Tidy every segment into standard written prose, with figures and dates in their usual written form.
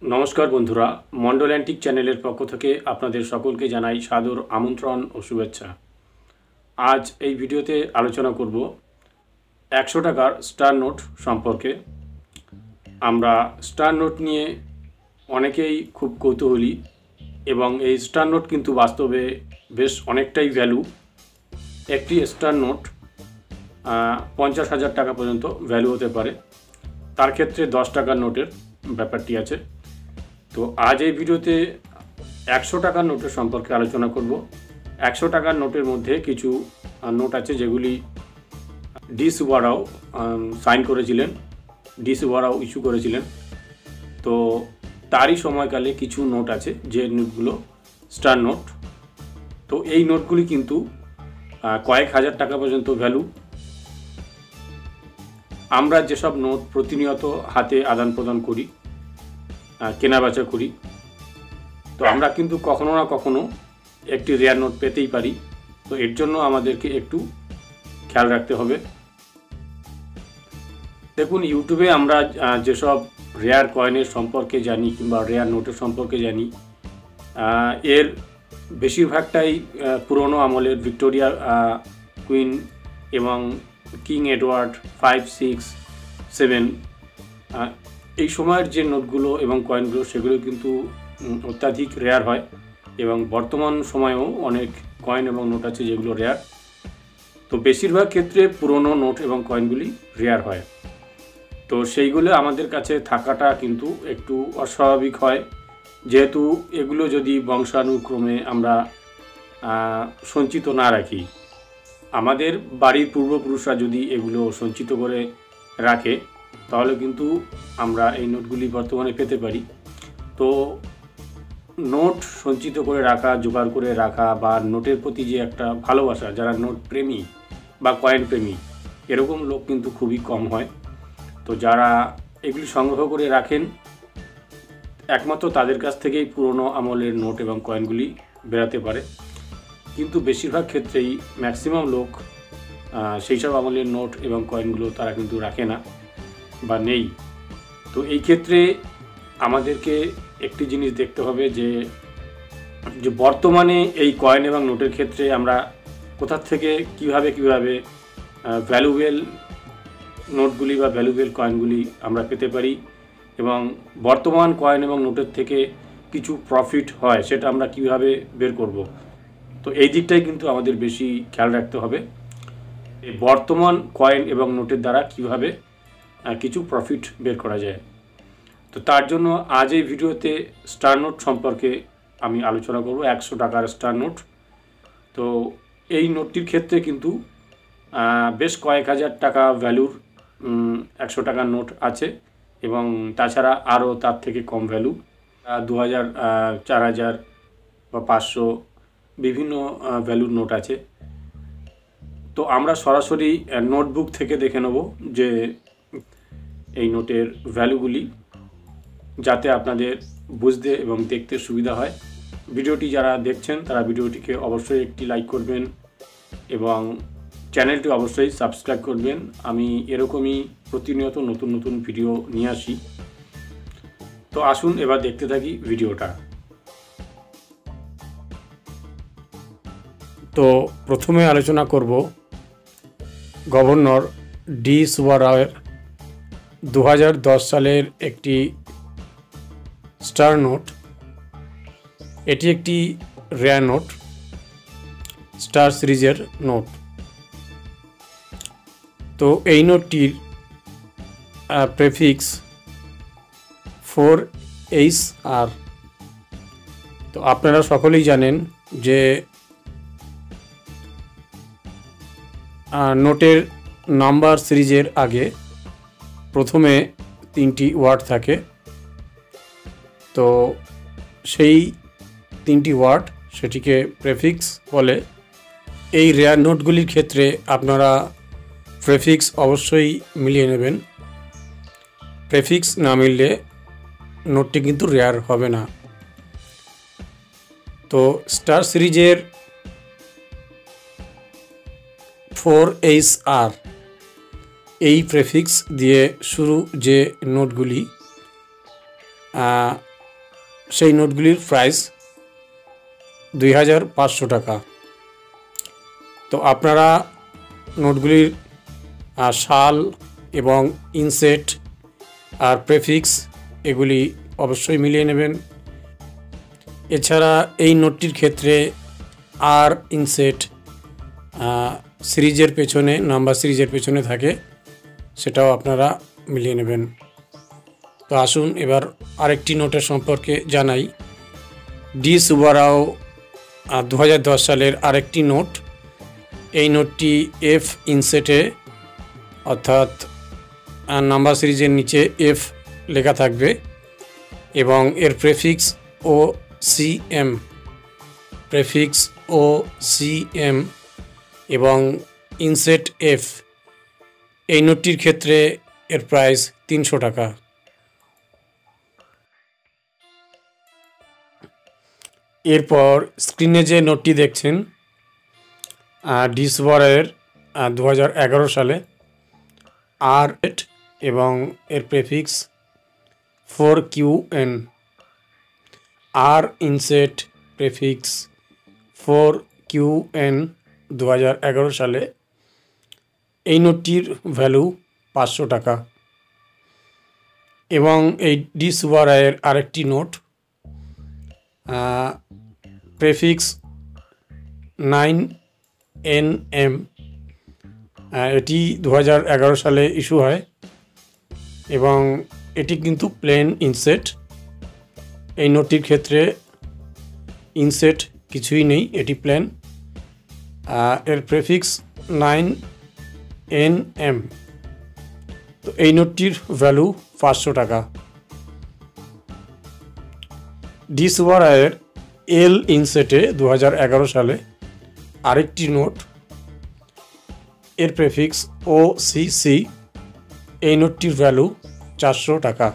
नमस्कार बंधुरा मंडल antique channel पक्ष थेके आपनादेर सकलके जानाई सादर आमंत्रण और शुभेच्छा। आज এই ভিডিওতে আলোচনা করব 100 টাকার স্টার নোট সম্পর্কে। আমরা স্টার নোট নিয়ে অনেকেই খুব কৌতূহলী এবং এই স্টার নোট কিন্তু বাস্তবে বেশ অনেকটাই ভ্যালু। একটি স্টার নোট 50,000 টাকা পর্যন্ত ভ্যালু হতে পারে। তার ক্ষেত্রে 10 টাকার নোটের ব্যাপারটি আছে। তো आज এই ভিডিওতে 100 টাকার নোটের সম্পর্কে আলোচনা করব। 100 টাকার নোটের মধ্যে কিছু নোট আছে যেগুলি ডি সুব্বারাও সাইন করেছিলেন, ডি সুব্বারাও ইস্যু করেছিলেন। তো তারই সময়কালে কিছু নোট আছে যে নোটগুলো স্টার নোট। তো এই নোটগুলি কিন্তু কয়েক হাজার টাকা পর্যন্ত ভ্যালু। আমরা যেসব নোট প্রতিনিয়ত হাতে আদান প্রদান করি, কেনা বেচা করি, তো আমরা কিন্তু কখনো না কখনো একটি রেয়ার নোট পেতেই পারি। তো এর জন্য আমাদেরকে একটু খেয়াল রাখতে হবে। দেখুন, ইউটিউবে আমরা যেসব রেয়ার কয়েনের সম্পর্কে জানি কিংবা রেয়ার নোটের সম্পর্কে জানি, এর বেশিরভাগটাই পুরনো আমলের ভিক্টোরিয়া কুইন এবং কিং এডওয়ার্ড 5, 6, 7 এই সময়ের যে নোটগুলো এবং কয়েনগুলো সেগুলো কিন্তু অত্যাধিক রেয়ার হয় এবং বর্তমান সময়েও অনেক কয়েন এবং নোট আছে যেগুলো রেয়ার। তো বেশিরভাগ ক্ষেত্রে পুরনো নোট এবং কয়েনগুলি রেয়ার হয়। তো সেইগুলো আমাদের কাছে থাকাটা কিন্তু একটু অস্বাভাবিক হয়, যেহেতু এগুলো যদি বংশানুক্রমে আমরা সঞ্চিত না রাখি, আমাদের বাড়ির পূর্বপুরুষরা যদি এগুলো সঞ্চিত করে রাখে তাহলে কিন্তু আমরা এই নোটগুলি বর্তমানে পেতে পারি। তো নোট সঞ্চিত করে রাখা, জোগাড় করে রাখা বা নোটের প্রতি যে একটা ভালোবাসা, যারা নোট প্রেমী বা কয়েন প্রেমী এরকম লোক কিন্তু খুবই কম হয়। তো যারা এগুলি সংগ্রহ করে রাখেন, একমাত্র তাদের কাছ থেকেই পুরনো আমলের নোট এবং কয়েনগুলি বেরাতে পারে। কিন্তু বেশিরভাগ ক্ষেত্রেই ম্যাক্সিমাম লোক সেই সব আমলের নোট এবং কয়েনগুলো তারা কিন্তু রাখে না বা নেই। তো এই ক্ষেত্রে আমাদেরকে একটি জিনিস দেখতে হবে যে বর্তমানে এই কয়েন এবং নোটের ক্ষেত্রে আমরা কোথা থেকে কিভাবে ভ্যালুয়েবল নোটগুলি বা ভ্যালুয়েবল কয়েনগুলি আমরা পেতে পারি এবং বর্তমান কয়েন এবং নোটের থেকে কিছু প্রফিট হয় সেটা আমরা কিভাবে বের করব। তো এই দিকটাই কিন্তু আমাদের বেশি খেয়াল রাখতে হবে, এই বর্তমান কয়েন এবং নোটের দ্বারা কিভাবে কিছু প্রফিট বের করা যায়। তো তার জন্য আজ এই ভিডিওতে স্টার নোট সম্পর্কে আমি আলোচনা করব। 100 টাকার স্টার নোট। তো এই নোটটির ক্ষেত্রে কিন্তু বেশ কয়েক হাজার টাকা ভ্যালুর 100 টাকার নোট আছে এবং তাছাড়া আরও তার থেকে কম ভ্যালু 2000, 4000 বা 500 বিভিন্ন ভ্যালুর নোট আছে। তো আমরা সরাসরি নোটবুক থেকে দেখে নেব যে এই নোটের ভ্যালুগুলি, যাতে আপনাদের বুঝতে এবং দেখতে সুবিধা হয়। ভিডিওটি যারা দেখছেন তারা ভিডিওটিকে অবশ্যই একটি লাইক করবেন এবং চ্যানেলটি অবশ্যই সাবস্ক্রাইব করবেন। আমি এরকমই প্রতিনিয়ত নতুন নতুন ভিডিও নিয়ে আসি। তো আসুন এবার দেখতে থাকি ভিডিওটা। তো প্রথমে আলোচনা করব গভর্নর ডি সুব্বারাওয়ের 2010 সালের একটি স্টার নোট। এটি একটি রেয়ার নোট, স্টার সিরিজের নোট। তো এই নোটটির প্রেফিক্স 4HR। তো আপনারা সকলেই জানেন যে নোটের নাম্বার সিরিজের আগে প্রথমে 3টি ওয়ার্ড থাকে। তো সেই 3টি ওয়ার্ড, সেটিকে প্রেফিক্স বলে। এই রেয়ার নোটগুলির ক্ষেত্রে আপনারা প্রেফিক্স অবশ্যই মিলিয়ে নেবেন। প্রেফিক্স না মিললে নোটটি কিন্তু রেয়ার হবে না। তো স্টার সিরিজের 4HR এই প্রেফিক্স দিয়ে শুরু যে নোটগুলি সেই নোটগুলির প্রাইস 2500 টাকা। তো আপনারা নোটগুলির সাল এবং ইনসেট আর প্রেফিক্স এগুলি অবশ্যই মিলিয়ে নেবেন। এছাড়া এই নোটটির ক্ষেত্রে আর ইনসেট সিরিজের পেছনে, নাম্বার সিরিজের পেছনে থাকে, সেটাও আপনারা মিলিয়ে নেবেন। তো আসুন এবার আরেকটি নোটের সম্পর্কে জানাই। ডি সুব্বারাও 2010 সালের আরেকটি নোট। এই নোটটি এফ ইনসেটে, অর্থাৎ নাম্বার সিরিজের নিচে এফ লেখা থাকবে এবং এর প্রেফিক্স ও সিএম, প্রেফিক্স ও সিএম এবং ইনসেট এফ। এই নোটটির ক্ষেত্রে এর প্রাইস 300 টাকা। এরপর স্ক্রিনে যে নোটটি দেখছেন ডি সুব্বারাওয়ের 2011 সালে আর এবং এর প্রেফিক্স 4QN, আর ইনসেট প্রেফিক্স 4QN 2011 সালে। এই নোটটির ভ্যালু 500 টাকা। এবং এই ডি সুব্বারাওয়ের আরেকটি নোট প্রেফিক্স 9NM, এটি 2011 সালে ইস্যু হয় এবং এটি কিন্তু প্লেন ইনসেট। এই নোটটির ক্ষেত্রে ইনসেট কিছুই নেই, এটি প্লেন। এর প্রেফিক্স 9NM। তো এই নোটটির ভ্যালু 500 টাকা। ডি সুব্বারাওয়ের এল ইনসেটে 2011 সালে আরেকটি নোট, এর প্রেফিক্স OCC। এই নোটটির ভ্যালু 400 টাকা।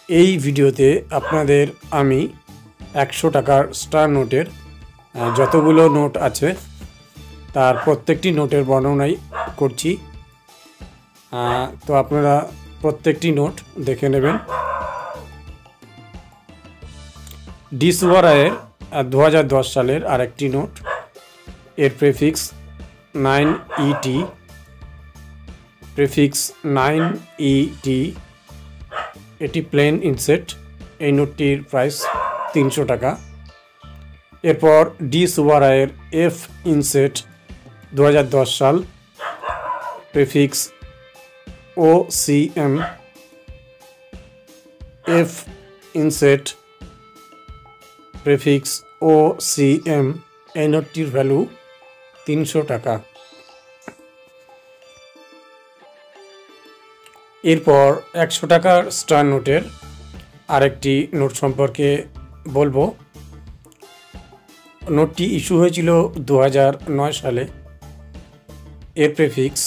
এই ভিডিওতে আপনাদের আমি 100 টাকার স্টার নোটের যতগুলো নোট আছে তার প্রত্যেকটি নোটের বর্ণনাই করছি। তো আপনারা প্রত্যেকটি নোট দেখে নেবেন। ডি সুব্বারাওয়ের 2010 সালের আরেকটি নোট, এর প্রেফিক্স 9ET, প্রেফিক্স 9ET। এটি প্লেন ইনসেট। এই নোটটির প্রাইস 300 টাকা। এরপর ডি সুব্বারাওয়ের এফ ইনসেট 2010 সাল, prefix OCM, F inset prefix OCM। এই নোটটির ভ্যালু 300 টাকা। এরপর 100 টাকার স্টার নোটের আরেকটি নোট সম্পর্কে বলবো। নোটটি ইস্যু হয়েছিল 2009 সালে। এর প্রেফিক্স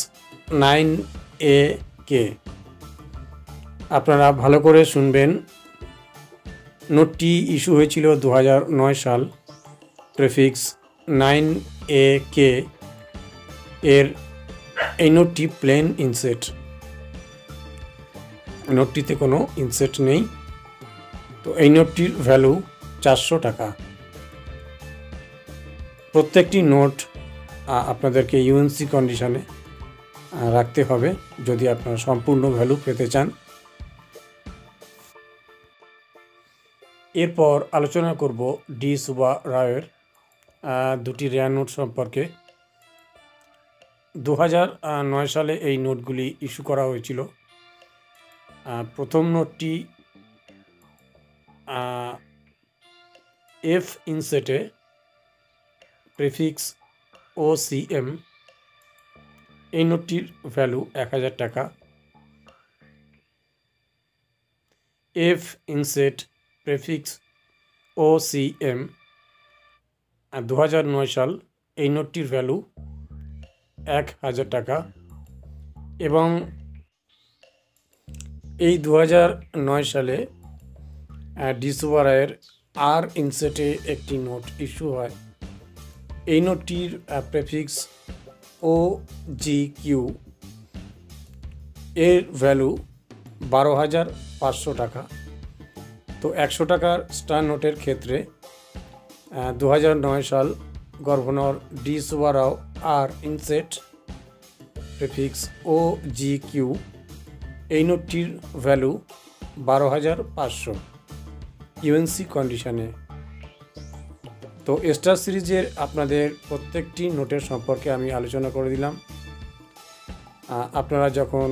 9AK। আপনারা ভালো করে শুনবেন। নোটটি ইস্যু হয়েছিল 2009 সাল, প্রেফিক্স 9AK। এই নোটটি প্লেন ইনসেট, নোটটিতে কোনো ইনসেট নেই। তো এই নোটটির ভ্যালু 400 টাকা। প্রত্যেকটি নোট আপনাদেরকে ইউএনসি কন্ডিশনে রাখতে হবে যদি আপনারা সম্পূর্ণ ভ্যালু পেতে চান। এরপর আলোচনা করব ডি সুব্বারাওয়ের দুটি রেয়ার নোট সম্পর্কে। 2009 সালে এই নোটগুলি ইস্যু করা হয়েছিল। প্রথম নোটটি এফ ইনসেটে, প্রেফিক্স OCM। এই নোটটির ভ্যালু 1000 টাকা। এফ ইনসেট প্রেফিক্স OCM 2009 সাল। এই নোটটির ভ্যালু 1000 টাকা। এবং এই 2009 সালে ডি সুব্বারাওয়ের আর ইনসেটে একটি নোট ইস্যু হয়। এই নোটটির প্রেফিক্স OGQ। এর ভ্যালু 12,500 টাকা। তো 100 টাকার স্টার নোটের ক্ষেত্রে 2009 সাল গভর্নর ডি সুব্বারাও আর ইনসেট প্রেফিক্স OGQ এই নোটটির ভ্যালু 12,500 ইউএনসি কন্ডিশনে। তো স্টার সিরিজের আপনাদের প্রত্যেকটি নোটের সম্পর্কে আমি আলোচনা করে দিলাম। আপনারা যখন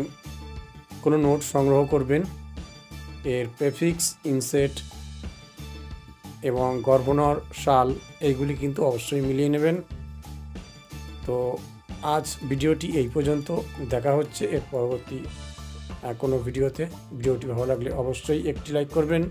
কোনো নোট সংগ্রহ করবেন এর প্রেফিক্স, ইনসেট এবং গভর্নর সাল এইগুলি কিন্তু অবশ্যই মিলিয়ে নেবেন। তো আজ ভিডিওটি এই পর্যন্ত, দেখা হচ্ছে এর পরবর্তী কোনো ভিডিওতে। ভিডিওটি ভালো লাগলে অবশ্যই একটি লাইক করবেন।